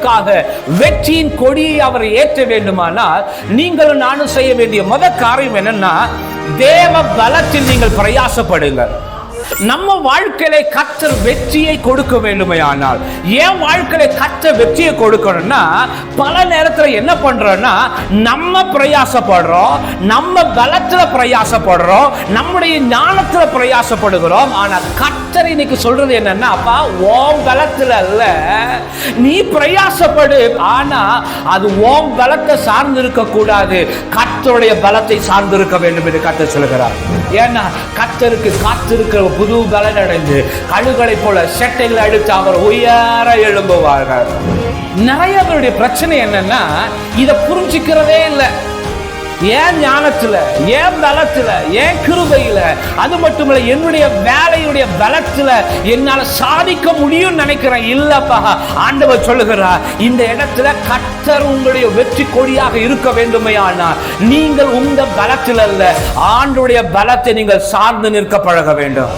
உங்களுக்காக வெற்றியின் கொடியை அவர் ஏற்ற வேண்டுமானால் நீங்களும் நானும் செய்ய வேண்டிய முதல் காரியம் என்னன்னா, தேவ பலத்தில் நீங்கள் பிரயாசப்படுங்கள். நம்ம வாழ்க்கையில கர்த்தர் வெற்றியை கொடுக்க வேண்டுமையானால், ஏன் வாழ்க்கையில கர்த்தர் வெற்றியை கொடுக்கணும்னா, பல நேரத்துல என்ன பண்றோம்னா, நம்ம பிரயாசப்படுறோம், நம்ம பலத்துல பிரயாசப்படுறோம், நம்முடைய ஞானத்துல பிரயாசப்படுகிறோம். ஆனா கர்த்தர் இன்னைக்கு சொல்றது என்னன்னா, அப்பா ஓம் பலத்துல அல்ல, நீ பிரயாசப்படு, ஆனா அது ஓம் பலத்தை சார்ந்து இருக்க கூடாது, கர்த்தருடைய பலத்தை சார்ந்து இருக்க வேண்டும் என்று கர்த்தர் சொல்கிறார். ஏன்னா கர்த்தருக்கு காத்திருக்கிற புது பலன் அடைந்து கழுகளை போல செட்டைகளை அடித்து அவர் உயர எழும்புவார்கள். நிறைய பேருடைய பிரச்சனை என்னன்னா, இதை புரிஞ்சுக்கிறதே இல்லை. ஏன் ஞானத்துல, ஏன் பலத்துல, ஏன் கிருபையில, அது மட்டுமல்ல என்னுடைய வேலையுடைய பலத்துல என்னால சாதிக்க முடியும் நினைக்கிறேன். இல்லப்பா, ஆண்டவர் சொல்லுகிறார், இந்த இடத்துல கர்த்தர் உங்களுடைய வெற்றி கொடியாக இருக்க வேண்டுமையானால் நீங்கள் உங்க பலத்தில் அல்ல, ஆண்டவருடைய பலத்தை நீங்கள் சார்ந்து நிற்க பழக வேண்டும்.